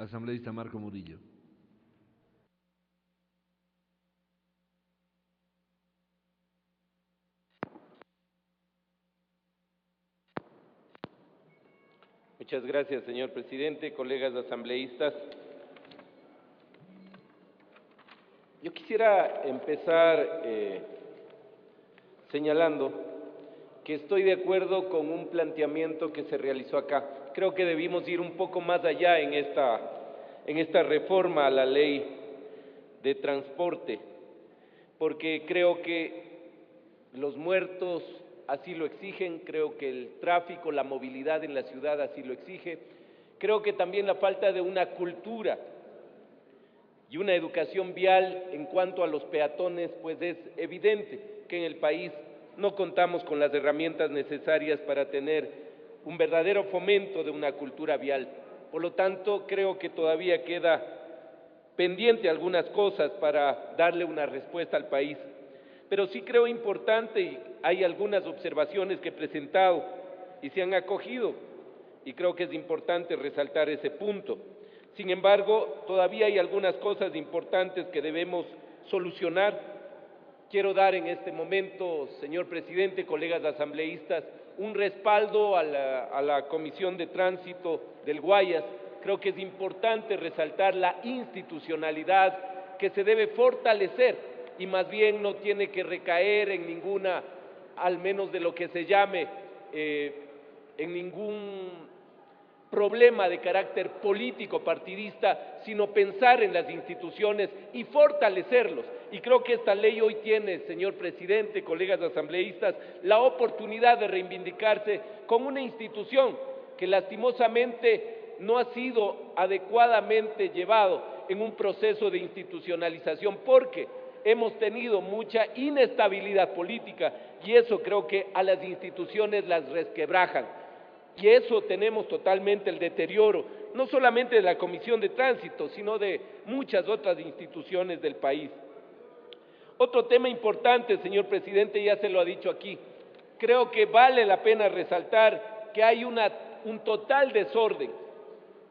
Asambleísta Marco Murillo. Muchas gracias, señor presidente, colegas asambleístas. Yo quisiera empezar señalando que estoy de acuerdo con un planteamiento que se realizó acá. Creo que debimos ir un poco más allá en esta reforma a la ley de transporte, porque creo que los muertos así lo exigen, creo que el tráfico, la movilidad en la ciudad así lo exige, creo que también la falta de una cultura y una educación vial en cuanto a los peatones, pues es evidente que en el país no contamos con las herramientas necesarias para tener un verdadero fomento de una cultura vial. Por lo tanto, creo que todavía queda pendiente algunas cosas para darle una respuesta al país. Pero sí creo importante, y hay algunas observaciones que he presentado y se han acogido, y creo que es importante resaltar ese punto. Sin embargo, todavía hay algunas cosas importantes que debemos solucionar. Quiero dar en este momento, señor presidente, colegas asambleístas, un respaldo a la Comisión de Tránsito del Guayas. Creo que es importante resaltar la institucionalidad que se debe fortalecer y más bien no tiene que recaer en ninguna, al menos de lo que se llame, en ningún problema de carácter político partidista, sino pensar en las instituciones y fortalecerlos. Y creo que esta ley hoy tiene, señor presidente, colegas asambleístas, la oportunidad de reivindicarse con una institución que lastimosamente no ha sido adecuadamente llevado en un proceso de institucionalización, porque hemos tenido mucha inestabilidad política y eso creo que a las instituciones las resquebrajan. Y eso tenemos totalmente el deterioro, no solamente de la Comisión de Tránsito, sino de muchas otras instituciones del país. Otro tema importante, señor presidente, ya se lo ha dicho aquí, creo que vale la pena resaltar que hay un total desorden.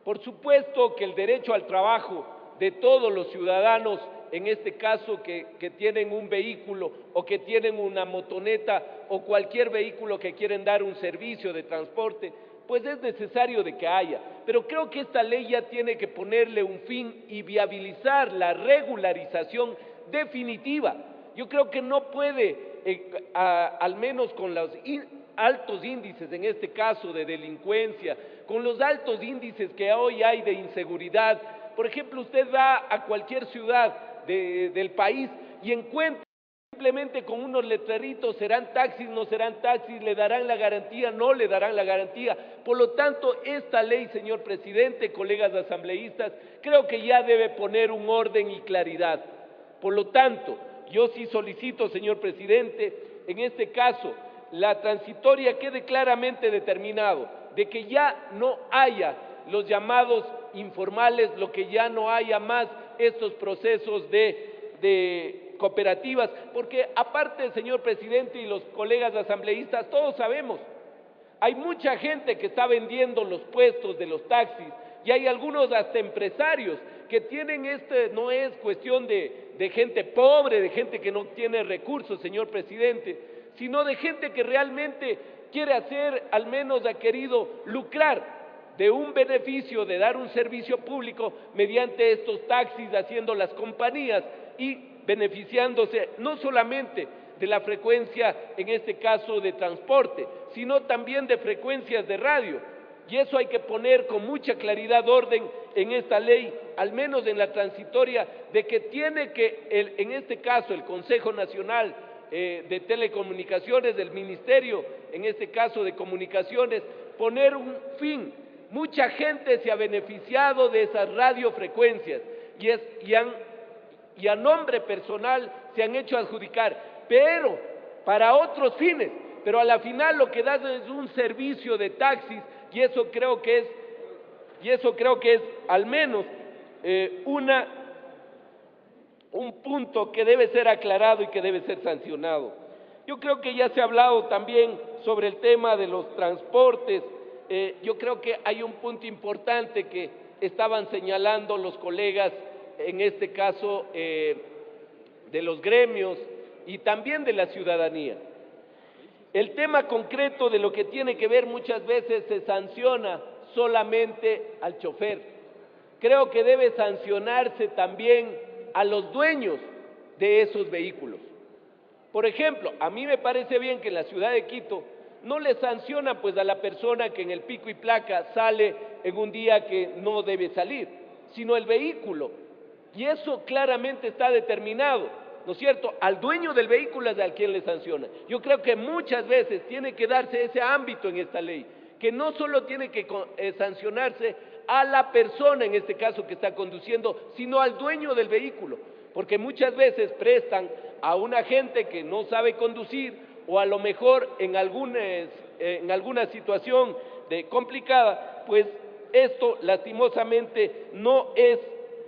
Por supuesto que el derecho al trabajo de todos los ciudadanos, en este caso que tienen un vehículo o que tienen una motoneta o cualquier vehículo que quieren dar un servicio de transporte, pues es necesario de que haya. Pero creo que esta ley ya tiene que ponerle un fin y viabilizar la regularización definitiva. Yo creo que no puede, al menos con los altos índices, en este caso de delincuencia, con los altos índices que hoy hay de inseguridad. Por ejemplo, usted va a cualquier ciudad del país y encuentra simplemente con unos letreritos, serán taxis, no serán taxis, le darán la garantía, no le darán la garantía. Por lo tanto, esta ley, señor presidente, colegas asambleístas, creo que ya debe poner un orden y claridad. Por lo tanto, yo sí solicito, señor presidente, en este caso, la transitoria quede claramente determinado de que ya no haya los llamados informales, lo que ya no haya más estos procesos de cooperativas, porque aparte, señor presidente y los colegas asambleístas, todos sabemos, hay mucha gente que está vendiendo los puestos de los taxis y hay algunos hasta empresarios que tienen no es cuestión de gente pobre, de gente que no tiene recursos, señor presidente, sino de gente que realmente quiere hacer, al menos ha querido lucrar de un beneficio de dar un servicio público mediante estos taxis, haciendo las compañías y beneficiándose no solamente de la frecuencia, en este caso de transporte, sino también de frecuencias de radio. Y eso hay que poner con mucha claridad orden en esta ley, al menos en la transitoria, de que tiene que, en este caso, el Consejo Nacional de Telecomunicaciones, del Ministerio, en este caso de Comunicaciones, poner un fin. Mucha gente se ha beneficiado de esas radiofrecuencias y a nombre personal se han hecho adjudicar, pero para otros fines, pero a la final lo que da es un servicio de taxis y eso creo que es al menos un punto que debe ser aclarado y que debe ser sancionado. Yo creo que ya se ha hablado también sobre el tema de los transportes yo creo que hay un punto importante que estaban señalando los colegas, en este caso de los gremios y también de la ciudadanía. El tema concreto de lo que tiene que ver muchas veces se sanciona solamente al chofer. Creo que debe sancionarse también a los dueños de esos vehículos. Por ejemplo, a mí me parece bien que en la ciudad de Quito no le sanciona pues a la persona que en el pico y placa sale en un día que no debe salir, sino el vehículo. Y eso claramente está determinado, ¿no es cierto? Al dueño del vehículo es al quien le sanciona. Yo creo que muchas veces tiene que darse ese ámbito en esta ley, que no solo tiene que sancionarse a la persona, en este caso que está conduciendo, sino al dueño del vehículo, porque muchas veces prestan a una gente que no sabe conducir o a lo mejor en alguna situación complicada, pues esto lastimosamente no es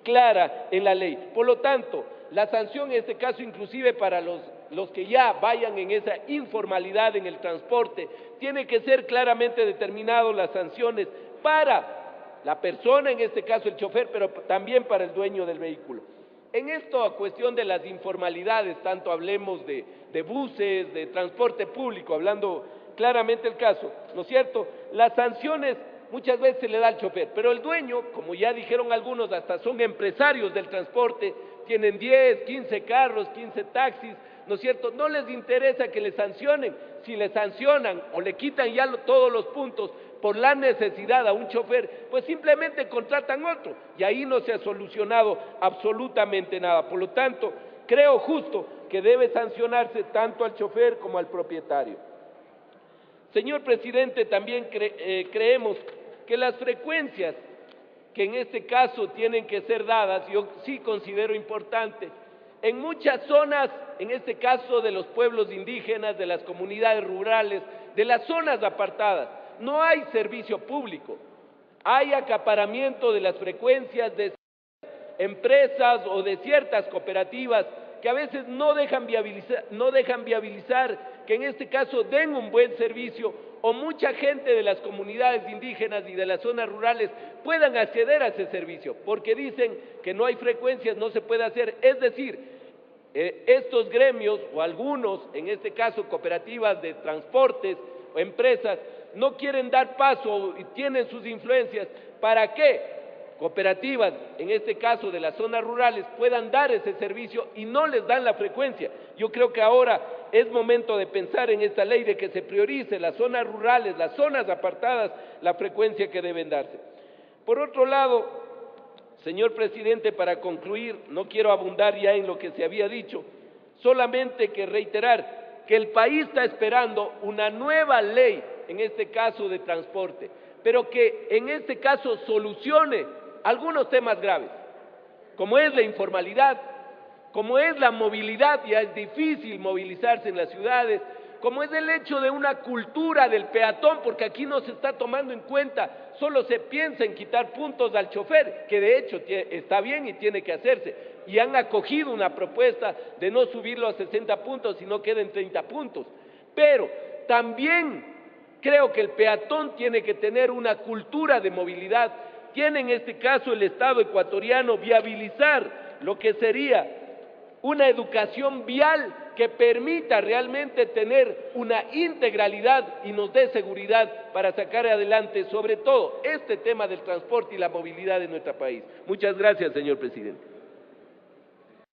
clara en la ley. Por lo tanto, la sanción en este caso, inclusive para los que ya vayan en esa informalidad en el transporte, tiene que ser claramente determinado las sanciones para la persona, en este caso el chofer, pero también para el dueño del vehículo. En esta cuestión de las informalidades, tanto hablemos de buses, de transporte público, hablando claramente el caso, ¿no es cierto? Las sanciones muchas veces se le da al chofer, pero el dueño, como ya dijeron algunos, hasta son empresarios del transporte, tienen 10, 15 carros, 15 taxis, ¿no es cierto? No les interesa que le sancionen. Si le sancionan o le quitan ya todos los puntos por la necesidad a un chofer, pues simplemente contratan otro y ahí no se ha solucionado absolutamente nada. Por lo tanto, creo justo que debe sancionarse tanto al chofer como al propietario. Señor presidente, también creemos que las frecuencias que en este caso tienen que ser dadas, yo sí considero importante, en muchas zonas, en este caso de los pueblos indígenas, de las comunidades rurales, de las zonas apartadas, no hay servicio público, hay acaparamiento de las frecuencias de empresas o de ciertas cooperativas que a veces no dejan viabilizar que en este caso den un buen servicio o mucha gente de las comunidades indígenas y de las zonas rurales puedan acceder a ese servicio, porque dicen que no hay frecuencias, no se puede hacer. Es decir, estos gremios o algunos, en este caso cooperativas de transportes o empresas, no quieren dar paso y tienen sus influencias para que cooperativas, en este caso de las zonas rurales, puedan dar ese servicio y no les dan la frecuencia. Yo creo que ahora es momento de pensar en esta ley de que se priorice las zonas rurales, las zonas apartadas, la frecuencia que deben darse. Por otro lado, señor presidente, para concluir, no quiero abundar ya en lo que se había dicho, solamente que reiterar que el país está esperando una nueva ley, en este caso de transporte, pero que en este caso solucione algunos temas graves, como es la informalidad, como es la movilidad, ya es difícil movilizarse en las ciudades, como es el hecho de una cultura del peatón, porque aquí no se está tomando en cuenta, solo se piensa en quitar puntos al chofer, que de hecho está bien y tiene que hacerse, y han acogido una propuesta de no subirlo a 60 puntos, sino queden 30 puntos, pero también creo que el peatón tiene que tener una cultura de movilidad. Tiene en este caso el Estado ecuatoriano viabilizar lo que sería una educación vial que permita realmente tener una integralidad y nos dé seguridad para sacar adelante sobre todo este tema del transporte y la movilidad de nuestro país. Muchas gracias, señor presidente.